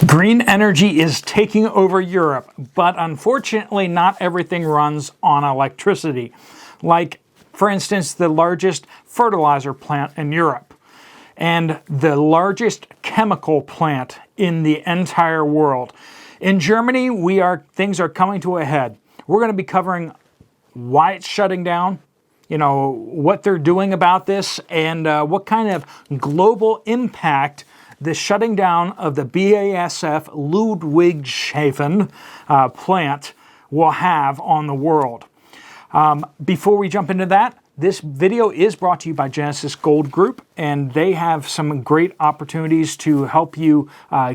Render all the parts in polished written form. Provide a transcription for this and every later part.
Green energy is taking over Europe, but unfortunately not everything runs on electricity. Like, for instance, the largest fertilizer plant in Europe and the largest chemical plant in the entire world. In Germany, things are coming to a head. We're going to be covering why it's shutting down, what they're doing about this, and what kind of global impact the shutting down of the BASF Ludwigshafen plant will have on the world. Before we jump into that, this video is brought to you by Genesis Gold Group, and they have some great opportunities to help you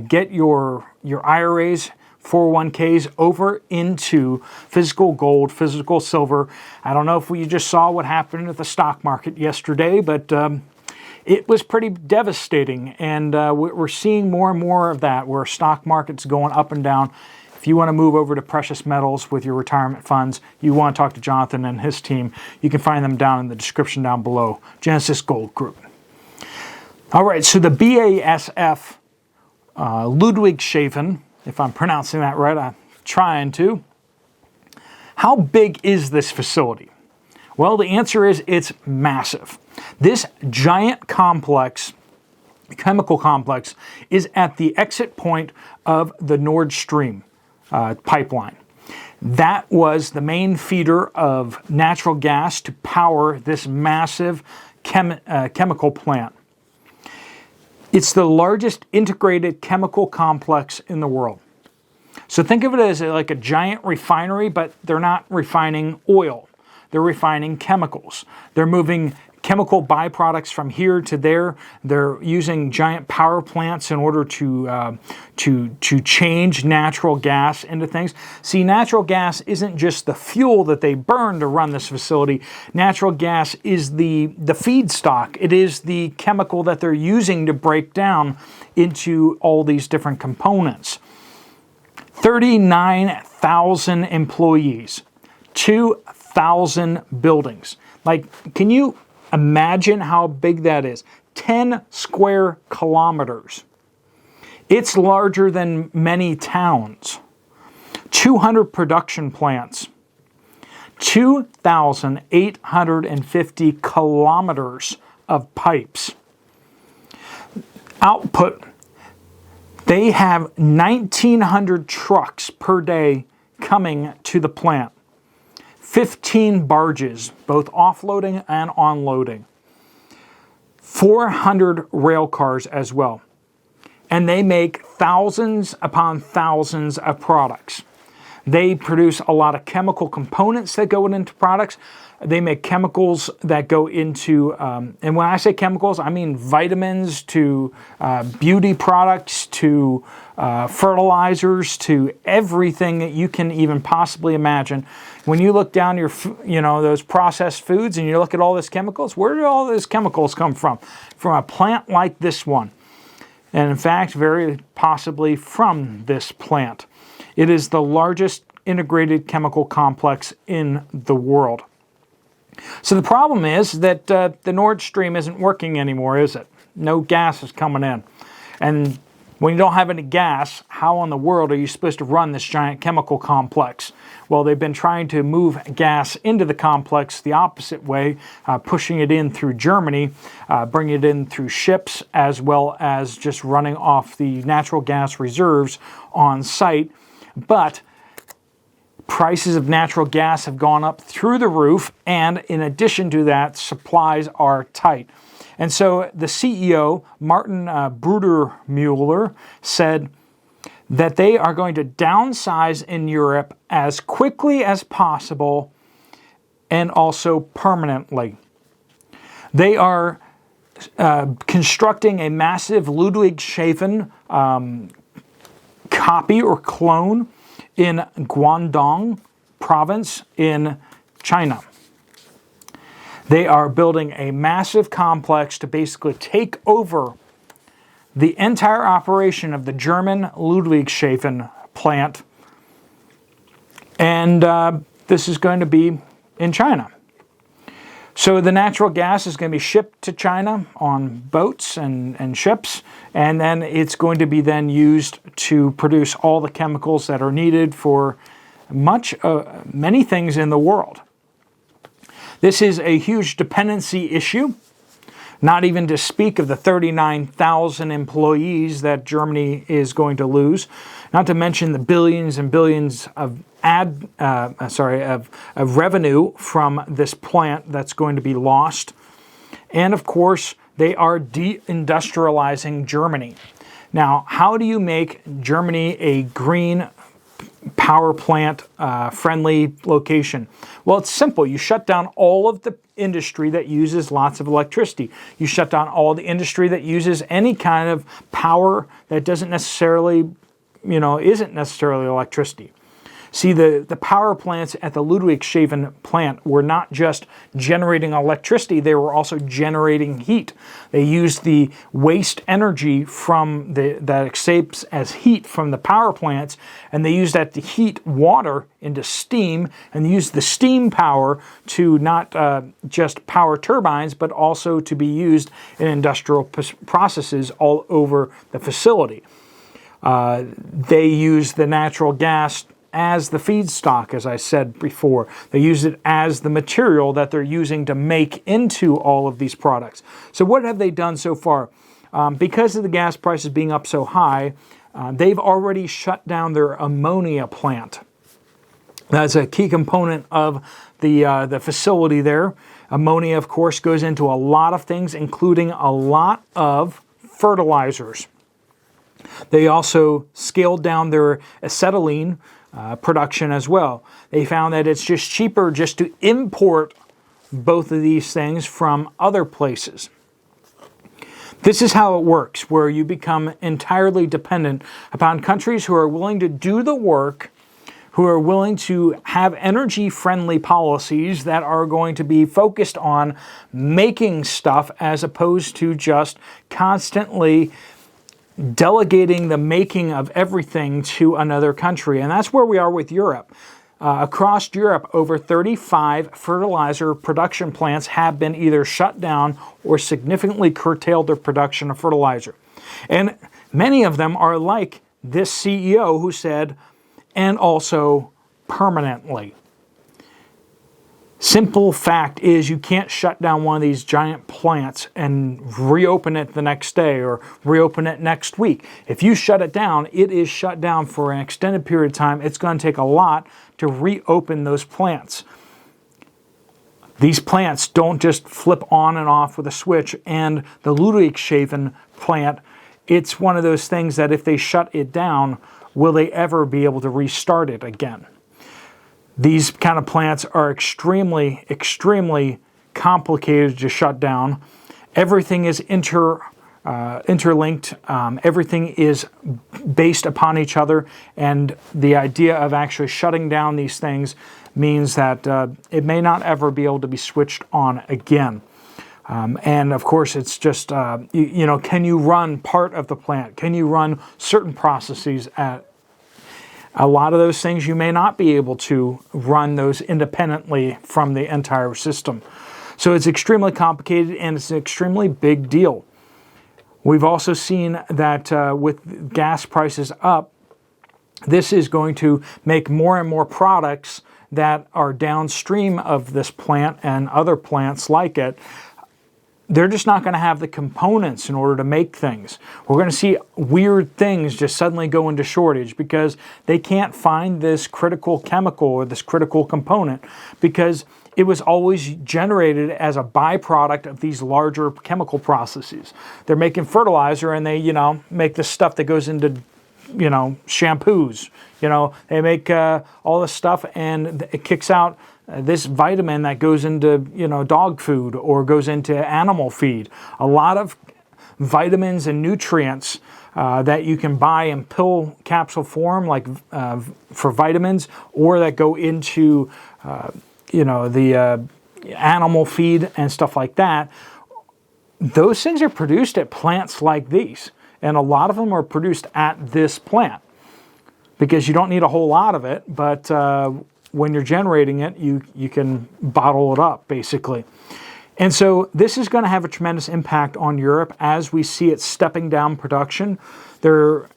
get your IRAs, 401ks over into physical gold, physical silver. I don't know if you just saw what happened at the stock market yesterday, but it was pretty devastating, and we're seeing more and more of that, where stock market's going up and down. If you want to move over to precious metals with your retirement funds, you want to talk to Jonathan and his team, you can find them down in the description down below. Genesis Gold Group. All right, so the BASF Ludwigshafen, if I'm pronouncing that right, I'm trying to. How big is this facility? Well, the answer is it's massive. This giant complex, chemical complex, is at the exit point of the Nord Stream pipeline. That was the main feeder of natural gas to power this massive chemical plant. It's the largest integrated chemical complex in the world. So think of it as like a giant refinery, but they're not refining oil. They're refining chemicals. They're moving chemical byproducts from here to there. They're using giant power plants in order to change natural gas into things. See, natural gas isn't just the fuel that they burn to run this facility. Natural gas is the feedstock. It is the chemical that they're using to break down into all these different components. 39,000 employees, 2,000 buildings. Like, can you imagine how big that is? 10 square kilometers. It's larger than many towns. 200 production plants. 2,850 kilometers of pipes. Output. They have 1,900 trucks per day coming to the plant. 15 barges, both offloading and onloading. 400 rail cars as well. And they make thousands upon thousands of products. They produce a lot of chemical components that go into products. They make chemicals that go into, and when I say chemicals, I mean vitamins to beauty products to fertilizers to everything that you can even possibly imagine. When you look down your, those processed foods and you look at all these chemicals, where do all those chemicals come from? From a plant like this one. And in fact, very possibly from this plant. It is the largest integrated chemical complex in the world. So the problem is that the Nord Stream isn't working anymore, is it? No gas is coming in. And when you don't have any gas, how in the world are you supposed to run this giant chemical complex? Well, they've been trying to move gas into the complex the opposite way, pushing it in through Germany, bringing it in through ships, as well as just running off the natural gas reserves on site. But prices of natural gas have gone up through the roof, and in addition to that, supplies are tight. And so the CEO, Martin Brudermüller, said that they are going to downsize in Europe as quickly as possible and also permanently. They are constructing a massive Ludwigshafen copy or clone in Guangdong province in China. They are building a massive complex to basically take over the entire operation of the German Ludwigshafen plant. And this is going to be in China. So the natural gas is going to be shipped to China on boats and ships, and then it's going to be then used to produce all the chemicals that are needed for many things in the world. This is a huge dependency issue, not even to speak of the 39,000 employees that Germany is going to lose, not to mention the billions and billions of revenue from this plant that's going to be lost. And of course, they are deindustrializing Germany. Now, how do you make Germany a green power plant friendly location? Well, it's simple. You shut down all of the industry that uses lots of electricity. You shut down all the industry that uses any kind of power that doesn't necessarily, isn't necessarily electricity. See, the power plants at the Ludwigshafen plant were not just generating electricity, they were also generating heat. They used the waste energy from that escapes as heat from the power plants, and they used that to heat water into steam, and they used the steam power to not just power turbines, but also to be used in industrial processes all over the facility. They used the natural gas as the feedstock, as I said before. They use it as the material that they're using to make into all of these products. So what have they done so far? Because of the gas prices being up so high, they've already shut down their ammonia plant. That's a key component of the facility there. Ammonia, of course, goes into a lot of things, including a lot of fertilizers. They also scaled down their acetylene production as well. They found that it's just cheaper just to import both of these things from other places. This is how it works, where you become entirely dependent upon countries who are willing to do the work, who are willing to have energy-friendly policies that are going to be focused on making stuff as opposed to just constantly delegating the making of everything to another country. And that's where we are with Europe. Across Europe, over 35 fertilizer production plants have been either shut down or significantly curtailed their production of fertilizer. And many of them are like this CEO who said, and also permanently. Simple fact is you can't shut down one of these giant plants and reopen it the next day or reopen it next week. If you shut it down, it is shut down for an extended period of time. It's going to take a lot to reopen those plants. These plants don't just flip on and off with a switch, and the Ludwigshafen plant, it's one of those things that if they shut it down, will they ever be able to restart it again? These kind of plants are extremely, extremely complicated to shut down. Everything is interlinked. Everything is based upon each other. And the idea of actually shutting down these things means that it may not ever be able to be switched on again. And of course, it's just, can you run part of the plant? Can you run certain processes at a lot of those things you may not be able to run those independently from the entire system. So it's extremely complicated and it's an extremely big deal. We've also seen that with gas prices up, this is going to make more and more products that are downstream of this plant and other plants like it. They're just not going to have the components in order to make things. We're going to see weird things just suddenly go into shortage because they can't find this critical chemical or this critical component because it was always generated as a byproduct of these larger chemical processes. They're making fertilizer and they, make the stuff that goes into, shampoos. They make all this stuff and it kicks out this vitamin that goes into, dog food or goes into animal feed. A lot of vitamins and nutrients that you can buy in pill capsule form, like for vitamins, or that go into, the animal feed and stuff like that. Those things are produced at plants like these. And a lot of them are produced at this plant because you don't need a whole lot of it, but when you're generating it, you can bottle it up, basically. And so this is going to have a tremendous impact on Europe as we see it stepping down production. They're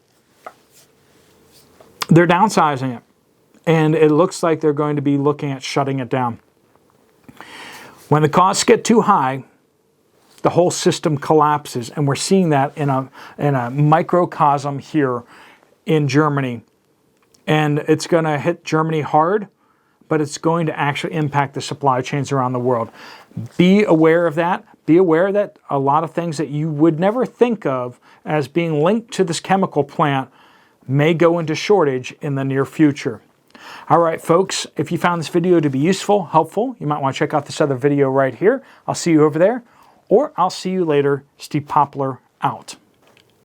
downsizing it. And it looks like they're going to be looking at shutting it down. When the costs get too high, the whole system collapses. And we're seeing that in a microcosm here in Germany. And it's going to hit Germany hard, but it's going to actually impact the supply chains around the world. Be aware of that. Be aware that a lot of things that you would never think of as being linked to this chemical plant may go into shortage in the near future. All right, folks, if you found this video to be useful, helpful, you might want to check out this other video right here. I'll see you over there, or I'll see you later. Steve Poplar out.